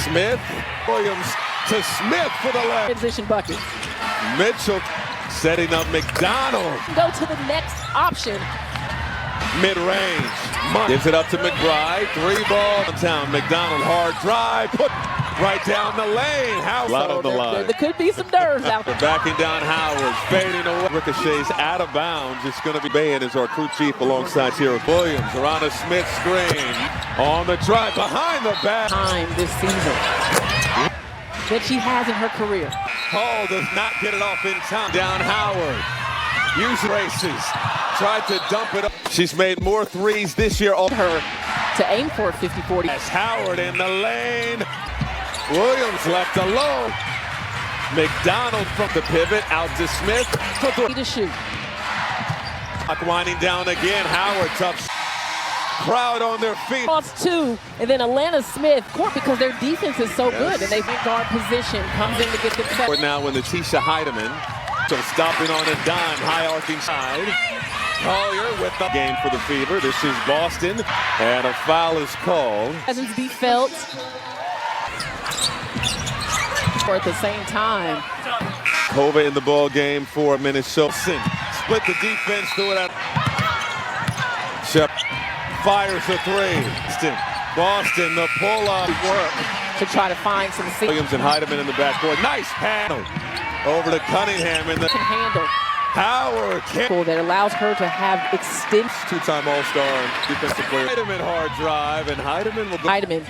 Smith. Williams to Smith for the left. Transition bucket. Mitchell setting up McDonald. Go to the next option. Mid-range. Gives it up to McBride. 3-ball downtown. McDonald hard drive. Put right down the lane. House out on the line. There could be some nerves out there. Backing down Howard. Fading away. Ricochets out of bounds. It's going to be Bayan as our crew chief alongside Tierra Williams. Around a Smith screen. On the drive. Behind the back. Time this season that she has in her career. Paul does not get it off in time. Down Howard. Use races. Tried to dump it up. She's made more threes this year. Her to aim for a 50-40. As Howard in the lane. Williams left alone. McDonald from the pivot. Out to Smith. To shoot. Clock winding down again. Howard tough. Crowd on their feet. Lost two, and then Atlanta Smith court because their defense is so good, and they guard position comes in to get the cut. Now when Letitia Heidemann, so stopping on a dime, high arcing side. Collier with the game for the Fever. This is Boston, and a foul is called. Presence be felt. Or at the same time. Kova in the ball game for Minnesota. Split the defense through it out. Shep fires a three. Boston, the pull-up work to try to find some seats. Williams and Heidemann in the backcourt. Nice panel. Over to Cunningham in the handle. Howard that allows her to have extensive. Two-time All-Star defensive player. Heidemann hard drive, and Heidemann will go. Heidemann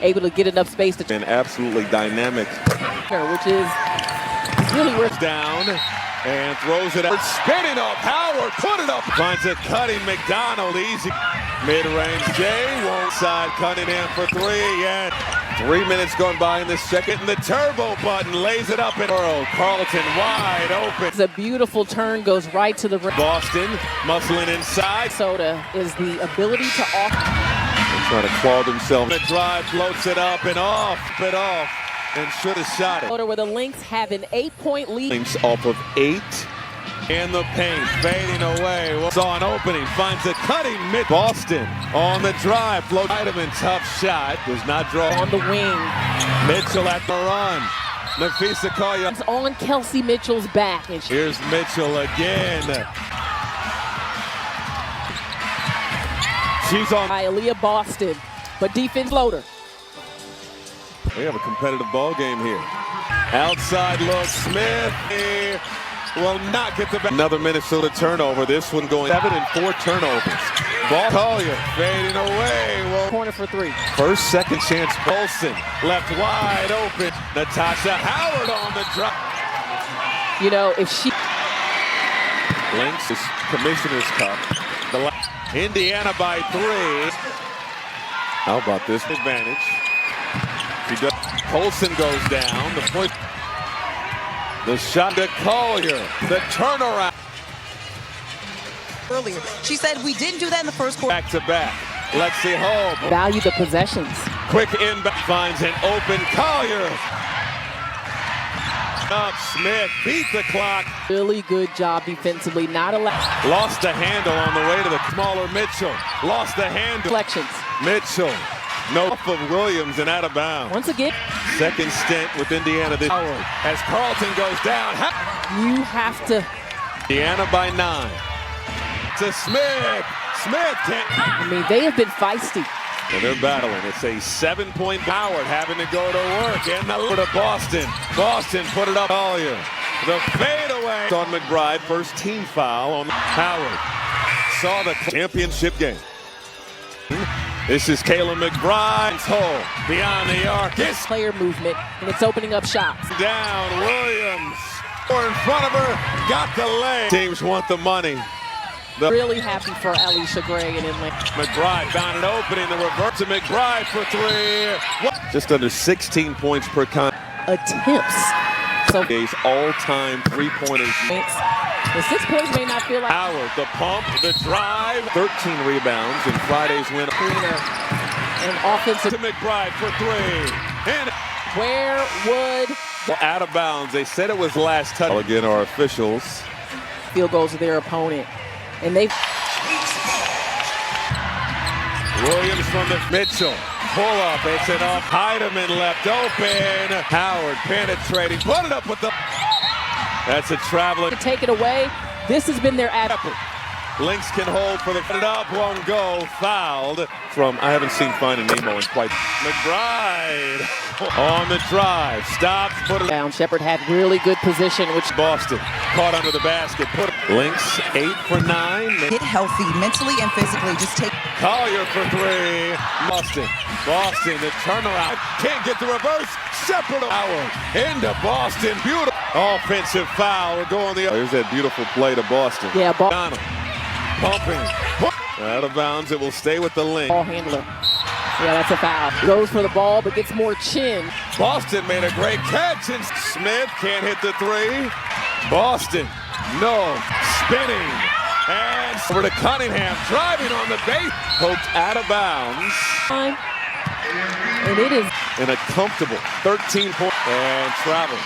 able to get enough space to. And absolutely dynamic. Which is really worth down. And throws it out. Spinning up. Howard put it up. Finds a cutting McDonald. Easy. Mid-range. Jay won't side. Cunningham for three. And 3 minutes going by in the second. And the turbo button lays it up in Earl. Carlton wide open. It's a beautiful turn. Goes right to the rim. Boston muscling inside. Minnesota is the ability to off. They're trying to claw themselves. The drive floats it up and off. It off. And should have shot it. Where the Lynx have an 8-point lead. Lynx off of 8. In the paint, fading away. Saw an opening, finds a cutting mid. Boston on the drive. Float. Heidemann, tough shot. Does not draw. On the wing. Mitchell at the run. Nafisa Collier. It's on Kelsey Mitchell's back. And here's Mitchell again. She's on. Aaliyah Boston, but defense floater. We have a competitive ball game here. Outside look, Smith will not get the back. Another Minnesota turnover. This one going 7 and 4 turnovers. Ball Collier fading away. Corner for three. First, second chance. Bolson left wide open. Natasha Howard on the drop. You know, if she. Lynx is Commissioner's Cup. Indiana by 3. How about this advantage? She does. Colson goes down. The point. The shot to Collier. The turnaround. Earlier, she said we didn't do that in the first quarter. Back to back. Lexi Holt. Value the possessions. Quick inbound. Finds an open Collier. Up Smith. Beat the clock. Really good job defensively. Not allowed. Lost the handle on the way to the smaller Mitchell. Lost the handle. Reflections. Mitchell. No off of Williams and out of bounds. Once again. Second stint with Indiana this hour. As Carlton goes down. You have to. Indiana by 9. To Smith. Smith can't. I mean, they have been feisty. And they're battling. It's a 7-point Howard having to go to work. And the to Boston. Boston put it up. Collier. The fadeaway. On McBride. First team foul on Howard. Saw the championship game. This is Kayla McBride's hole beyond the arc. This player movement, and it's opening up shots. Down Williams. Or in front of her. Got the leg. Teams want the money. Really happy for Alicia Gray and Inland. McBride found an opening. The reverse to McBride for 3. Just under 16 points per attempts. So all-time three-pointers. The 6 points may not feel like. Howard, the pump, the drive. 13 rebounds in Friday's win. And offensive. To McBride for 3. And where would. Out of bounds. They said it was last touch. Again, our officials. Field goals to their opponent. And they. Williams from the Mitchell. pull-up. It's an off. Heidemann left open. Howard penetrating. Put it up with the... That's a traveling. To take it away, this has been their effort. Lynx can hold for the... Put it up, won't go. Fouled from... I haven't seen Finding Nemo in quite... McBride on the drive. Stops, put it down. Shepard had really good position, which... Boston caught under the basket. Put Lynx 8 for 9. Get healthy mentally and physically. Just take... Collier for 3. Boston, the turnaround. Can't get the reverse. Shepard Howard into Boston. Beautiful. Offensive foul. We're going the... There's that beautiful play to Boston. Yeah, pumping. Out of bounds. It will stay with the Lynx. Ball handler. Yeah, that's a foul. Goes for the ball, but gets more chin. Boston made a great catch, and Smith can't hit the 3. Boston, no, spinning. And over to Cunningham, driving on the base. Poked out of bounds. And it is in a comfortable 13-point and travel.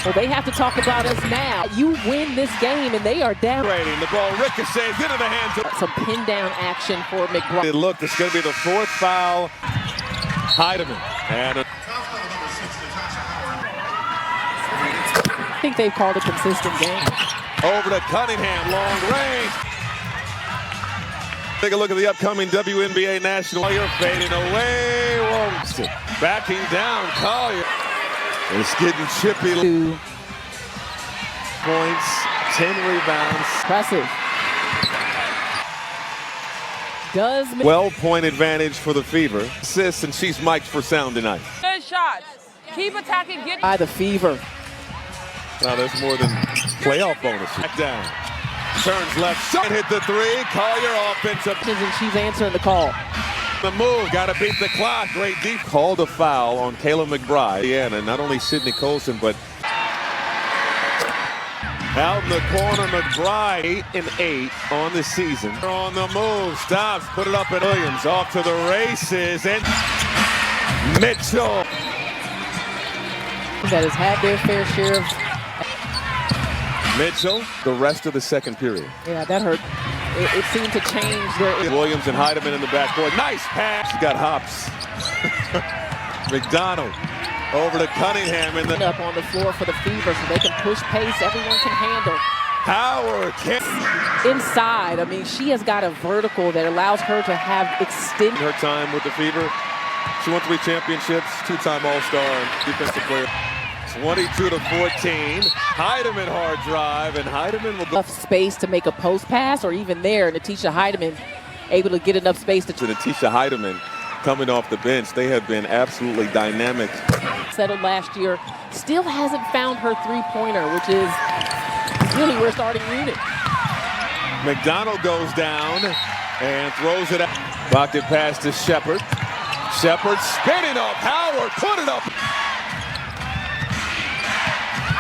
Well, they have to talk about us now. You win this game, and they are down. The ball ricochets into the hands of... Some pin-down action for McBride. Look, this is going to be the 4th foul. Heidemann. And I think they've called a consistent game. Over to Cunningham, long range. Take a look at the upcoming WNBA National. Collier fading away. Won't. Backing down, Collier. It's getting chippy. 2 points, 10 rebounds. Impressive. Does 12-point advantage for the Fever. Assists, and she's mic'd for sound tonight. Good shots. Keep attacking. Get by the Fever. Now there's more than playoff bonus. Back down. Turns left, shot, hit the 3. Collier offensive. And she's answering the call. The move, got to beat the clock. Great deep. Called a foul on Kayla McBride. Yeah, and not only Sydney Colson, but out in the corner, McBride 8 and 8 on the season. On the move, stops, put it up at Williams, off to the races, and Mitchell. That has had their fair share of... Mitchell, the rest of the second period. Yeah, that hurt. It seemed to change their... Williams and Heidemann in the backcourt. Nice pass. He got hops. McDonald over to Cunningham in the... Up on the floor for the Fever so they can push pace. Everyone can handle. Howard can't... Inside, I mean, she has got a vertical that allows her to have extended... Her time with the Fever. She won 3 championships, 2-time All-Star, defensive player. 22-14. Heidemann hard drive, and Heidemann will go... Enough space to make a post pass, or even there, Natisha Heidemann able to get enough space to... Natisha Heidemann coming off the bench, they have been absolutely dynamic. Settled last year, still hasn't found her three-pointer, which is really her starting unit. McDonald goes down and throws it out. Pocket pass to Shepard. Shepard spinning off Howard, put it up.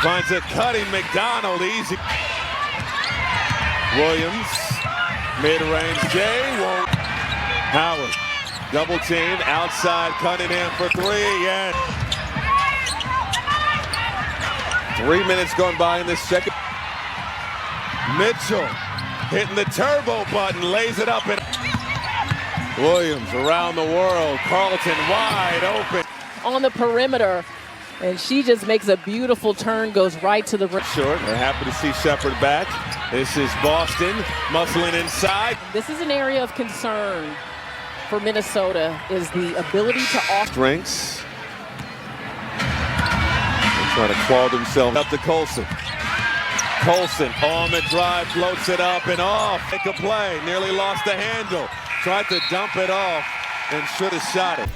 Finds a cutting McDonald, easy. Williams, mid-range, Jay won't. Howard, double team, outside, Cunningham for 3, and 3 minutes gone by in this second. Mitchell hitting the turbo button, lays it up, and Williams around the world, Carlton wide open. On the perimeter. And she just makes a beautiful turn, goes right to the rim. Short, we're happy to see Shepard back. This is Boston, muscling inside. This is an area of concern for Minnesota, is the ability to off. Drinks. They're trying to claw themselves up to Colson. Colson on the drive, floats it up and off. Make a play, nearly lost the handle. Tried to dump it off and should have shot it.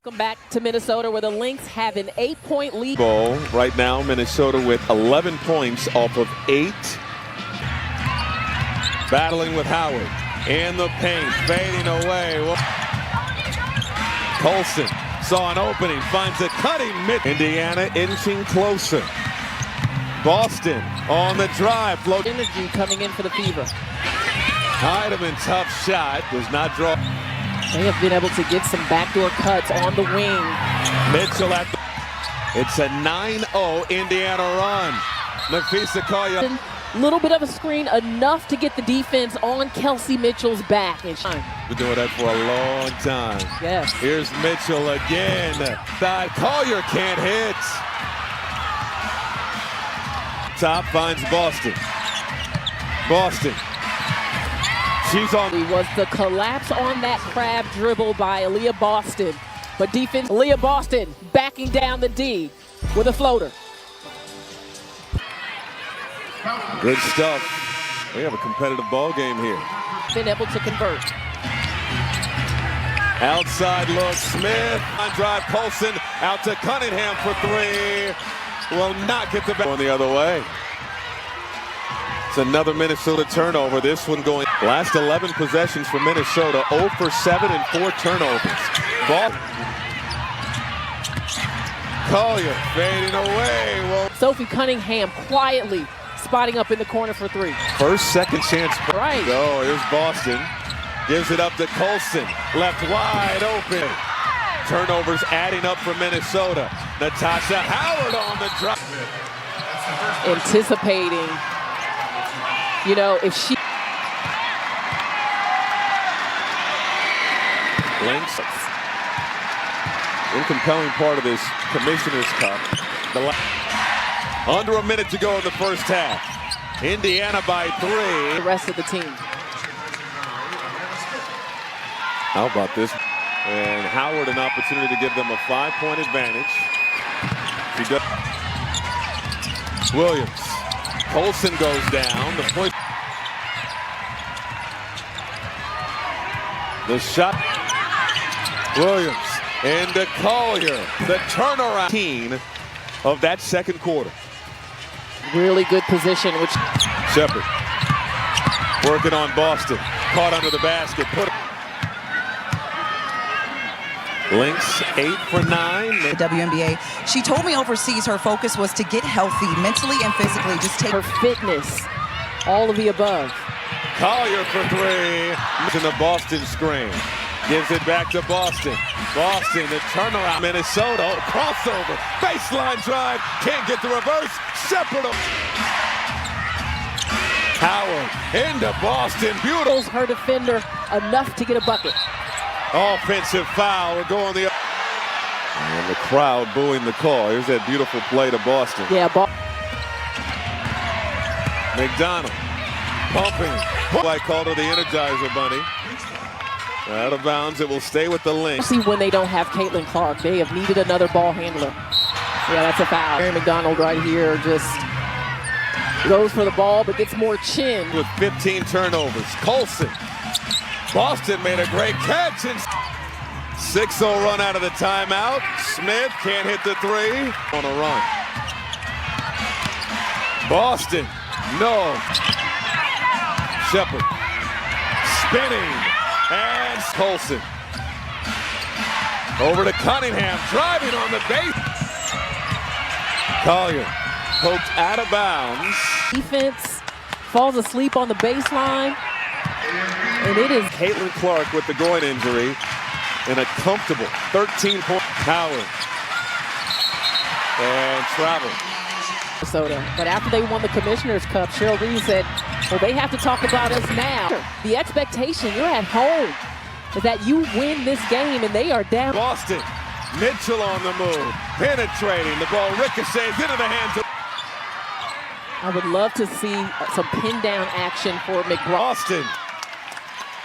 Welcome back to Minnesota, where the Lynx have an 8-point lead. Ball right now, Minnesota with 11 points off of 8. Battling with Howard in the paint, fading away. Colson saw an opening, finds a cutting mid. Indiana inching closer. Boston on the drive. Float. Energy coming in for the Fever. Heidemann, tough shot, does not draw. They have been able to get some backdoor cuts on the wing. Mitchell at the... It's a 9-0 Indiana run. Nafisa Collier. Little bit of a screen, enough to get the defense on Kelsey Mitchell's back. And Been doing that for a long time. yes. Here's Mitchell again. Side Collier can't hit. Top finds Boston. Boston. She's on. Was the collapse on that crab dribble by Aaliyah Boston. But defense, Aaliyah Boston backing down the D with a floater. Good stuff. We have a competitive ball game here. Been able to convert. Outside look, Smith on drive, Colson out to Cunningham for three. Will not get the back. Going the other way. It's another Minnesota turnover. This one going last 11 possessions for Minnesota. 0 for 7 and 4 turnovers. Ball. Collier fading away. Well, Sophie Cunningham quietly spotting up in the corner for three. first, second chance. Right. Oh, here's Boston. Gives it up to Colson. Left wide open. Turnovers adding up for Minnesota. Natasha Howard on the drop. Anticipating, you know, if she... Lynx. One compelling part of this Commissioner's Cup. Under a minute to go in the first half. Indiana by 3. The rest of the team. How about this? And Howard an opportunity to give them a 5-point advantage. She does. Williams. Colson goes down. The point. The shot. Williams into Collier. The turnaround. 18 of that second quarter. Really good position, which... Shepard working on Boston. Caught under the basket. Put Lynx 8 for 9. The WNBA. She told me overseas her focus was to get healthy mentally and physically. Just take her fitness, all of the above. Collier for 3. In the Boston screen. Gives it back to Boston. Boston, the turnaround. Minnesota, crossover. Baseline drive. Can't get the reverse. Shepard. Howard into Boston. Beautiful. Her defender enough to get a bucket. Offensive foul. We're going the... And the crowd booing the call. Here's that beautiful play to Boston. Yeah, McDonald pumping. I called her the Energizer Bunny. Out of bounds. It will stay with the Lynx. See when they don't have Caitlin Clark. They have needed another ball handler. Yeah, that's a foul. Mary McDonald right here just goes for the ball, but gets more chin. With 15 turnovers. Colson. Boston made a great catch. And 6-0 run out of the timeout. Smith can't hit the 3. On a run. Boston. No. Shepard. Spinning. And Colson. Over to Cunningham. Driving on the base. Collier. Poked out of bounds. Defense falls asleep on the baseline. And it is Caitlin Clark with the groin injury in a comfortable 13-point. Howard. And travel. Minnesota. But after they won the Commissioner's Cup, Cheryl Reed said, well, they have to talk about us now. The expectation, you're at home, is that you win this game, and they are down. Boston. Mitchell on the move. Penetrating. The ball ricochets into the hands of I would love to see some pin-down action for Boston,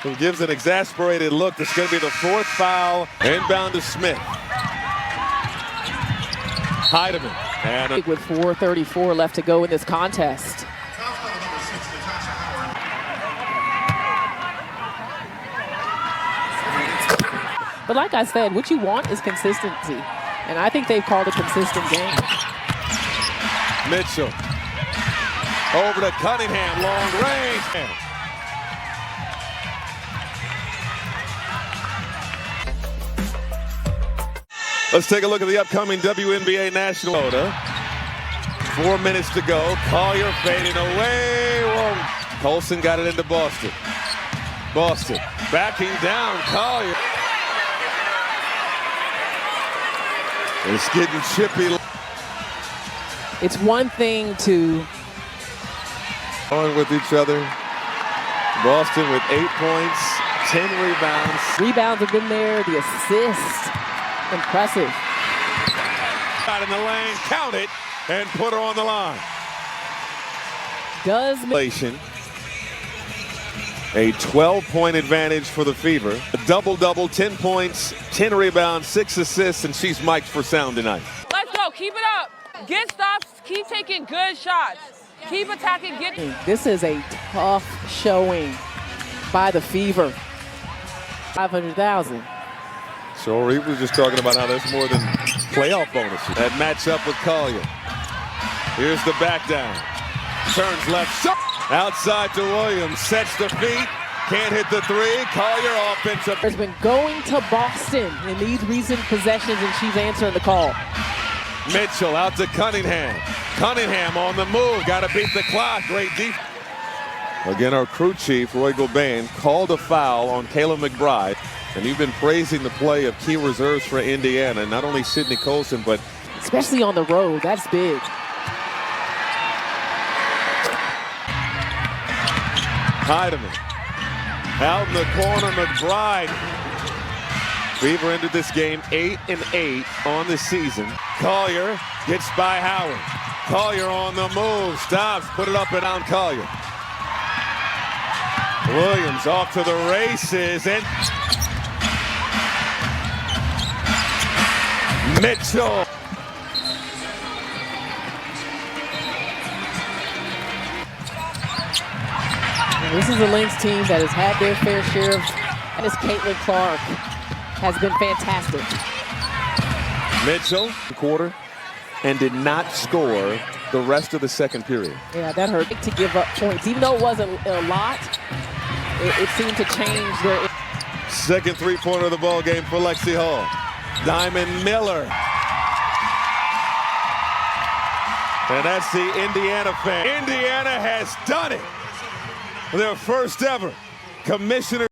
who gives an exasperated look. This is going to be the 4th foul. Inbound to Smith. Heidemann. And with 4:34 left to go in this contest. But like I said, what you want is consistency. And I think they've called a consistent game. Mitchell. Over to Cunningham, long range. Let's take a look at the upcoming WNBA National. 4 minutes to go. Collier fading away. Whoa. Colson got it into Boston. Boston backing down. Collier. It's getting chippy. It's one thing to On with each other. Boston with 8 points, 10 rebounds. Rebounds have been there. The assist, impressive. Out in the lane, count it, and put her on the line. Does a 12-point advantage for the Fever. A double-double, 10 points, 10 rebounds, 6 assists, and she's mic'd for sound tonight. Let's go. Keep it up. Get stops. Keep taking good shots. Keep attacking. This is a tough showing by the Fever. 500,000. So Reed was just talking about how that's more than playoff bonuses. That matchup with Collier. Here's the back down. Turns left. Outside to Williams. Sets the feet. Can't hit the three. Collier offensive. Has been going to Boston in these recent possessions, and she's answering the call. Mitchell out to Cunningham. Cunningham on the move. Got to beat the clock. Great defense. Again, our crew chief, Roy Gobain, called a foul on Kayla McBride. And you've been praising the play of key reserves for Indiana. Not only Sydney Colson, but especially on the road. That's big. Heidemann. Out in the corner, McBride. Fever ended this game 8-8 on the season. Collier gets by Howard. Collier on the move, stops, put it up and down Collier. Williams off to the races, and Mitchell. This is a Lynx team that has had their fair share of, and this Caitlin Clark has been fantastic. Mitchell, quarter, and did not score the rest of the second period. Yeah, that hurt to give up points. Even though it wasn't a lot, it seemed to change their... Second three-pointer of the ball game for Lexi Hall. Diamond Miller. And that's the Indiana fan. Indiana has done it. Their first ever commissioner.